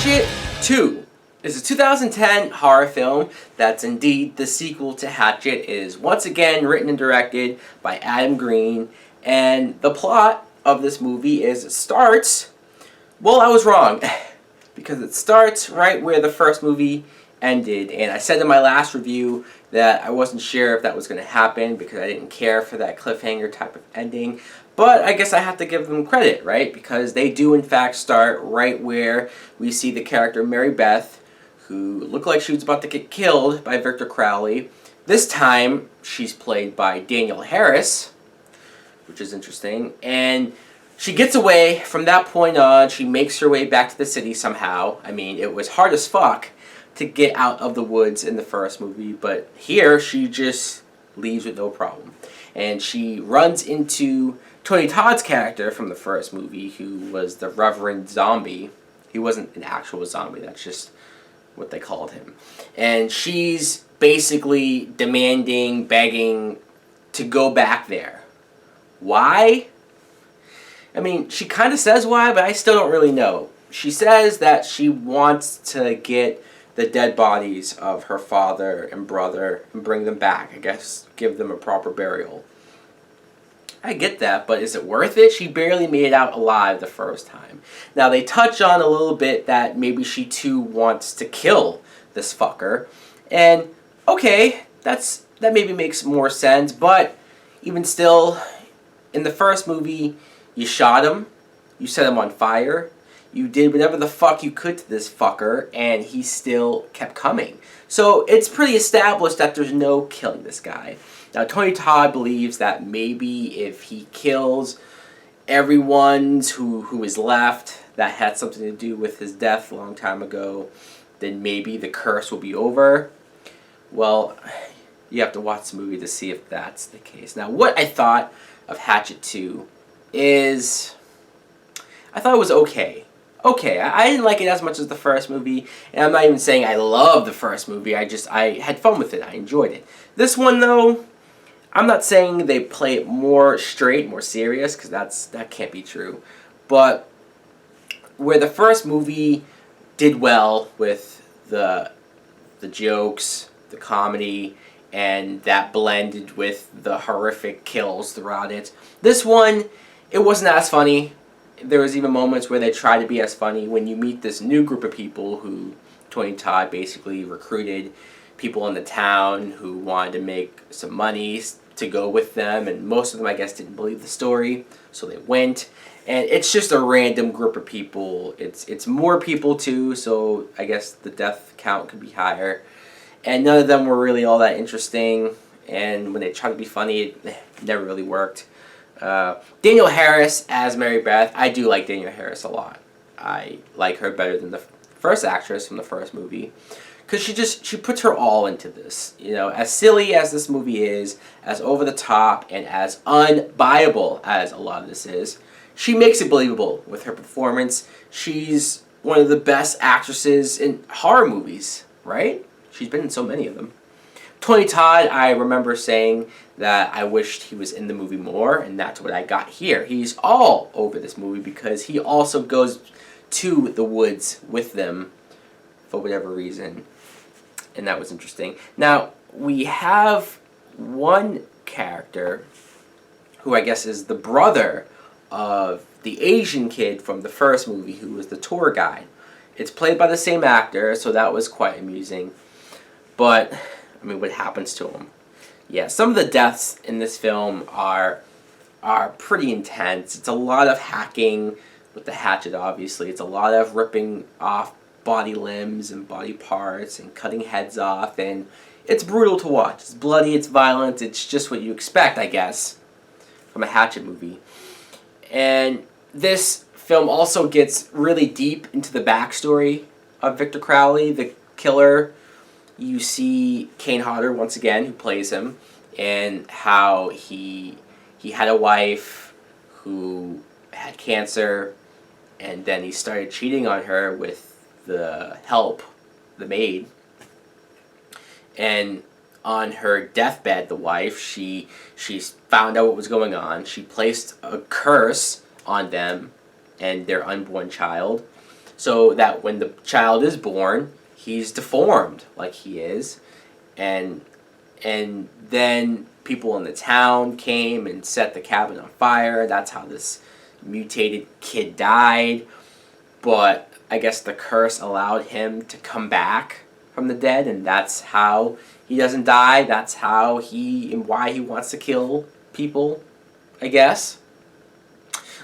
Hatchet 2 is a 2010 horror film that's indeed the sequel to Hatchet. It is once again written and directed by Adam Green, and the plot of this movie is well, I was wrong, because it starts right where the first movie ended, and I said in my last review that I wasn't sure if that was going to happen because I didn't care for that cliffhanger type of ending. But I guess I have to give them credit, right? Because they do in fact start right where we see the character Mary Beth, who looked like she was about to get killed by Victor Crowley. This time, she's played by Danielle Harris, which is interesting. And she gets away. From that point on, she makes her way back to the city somehow. I mean, it was hard as fuck to get out of the woods in the first movie, but here she just leaves with no problem. And she runs into Tony Todd's character from the first movie, who was the Reverend Zombie. He wasn't an actual zombie, that's just what they called him. And she's basically demanding, begging to go back there. Why? I mean, she kind of says why, but I still don't really know. She says that she wants to get the dead bodies of her father and brother and bring them back. I guess give them a proper burial. I get that, but is it worth it? She barely made it out alive the first time. Now, they touch on a little bit that maybe she too wants to kill this fucker. And, okay, that maybe makes more sense, but even still, in the first movie, you shot him, you set him on fire, you did whatever the fuck you could to this fucker, and he still kept coming. So it's pretty established that there's no killing this guy. Now, Tony Todd believes that maybe if he kills everyone who is left that had something to do with his death a long time ago, then maybe the curse will be over. Well, you have to watch the movie to see if that's the case. Now, what I thought of Hatchet 2 is, I thought it was okay. Okay, I didn't like it as much as the first movie, and I'm not even saying I love the first movie, I had fun with it, I enjoyed it. This one, though, I'm not saying they play it more straight, more serious, because that can't be true. But where the first movie did well with the jokes, the comedy, and that blended with the horrific kills throughout it, this one, it wasn't as funny. There was even moments where they tried to be as funny when you meet this new group of people who Tony Todd basically recruited people in the town who wanted to make some money to go with them, and most of them, I guess, didn't believe the story, so they went. And it's just a random group of people. It's more people too, so I guess the death count could be higher. And none of them were really all that interesting, and when they tried to be funny, it never really worked. Danielle Harris as Mary Beth. I do like Danielle Harris a lot. I like her better than the first actress from the first movie, because she puts her all into this. You know, as silly as this movie is, as over the top, and as unbuyable as a lot of this is, she makes it believable with her performance. She's one of the best actresses in horror movies, right? She's been in so many of them. Tony Todd, I remember saying that I wished he was in the movie more, and that's what I got here. He's all over this movie because he also goes to the woods with them for whatever reason, and that was interesting. Now, we have one character who I guess is the brother of the Asian kid from the first movie who was the tour guide. It's played by the same actor, so that was quite amusing. But, I mean, what happens to him? Yeah, some of the deaths in this film are pretty intense. It's a lot of hacking with the hatchet, obviously. It's a lot of ripping off body limbs and body parts and cutting heads off, and it's brutal to watch. It's bloody, it's violent, it's just what you expect, I guess, from a Hatchet movie. And this film also gets really deep into the backstory of Victor Crowley, the killer. You see Kane Hodder once again, who plays him, and how he had a wife who had cancer, and then he started cheating on her with the help, the maid. And on her deathbed, the wife, she found out what was going on. She placed a curse on them and their unborn child. so that when the child is born, he's deformed like he is, and then people in the town came and set the cabin on fire. That's how this mutated kid died. But I guess the curse allowed him to come back from the dead, and that's how he doesn't die. That's how and why he wants to kill people, I guess.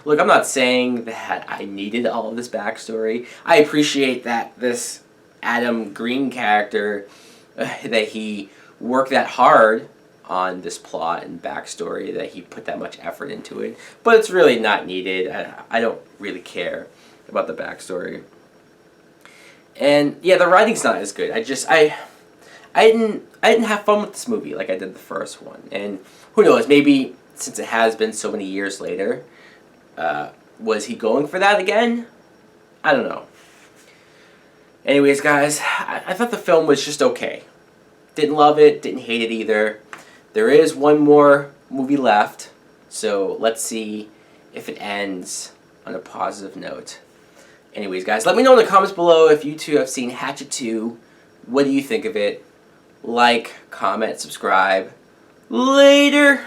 Look, I'm not saying that I needed all of this backstory. I appreciate that this Adam Green character, that he worked that hard on this plot and backstory, that he put that much effort into it. But it's really not needed. I don't really care about the backstory. And yeah, the writing's not as good. I didn't have fun with this movie like I did the first one. And who knows, maybe since it has been so many years later, was he going for that again? I don't know. Anyways, guys, I thought the film was just okay. Didn't love it, didn't hate it either. There is one more movie left, so let's see if it ends on a positive note. Anyways, guys, let me know in the comments below if you two have seen Hatchet 2. What do you think of it? Like, comment, subscribe. Later!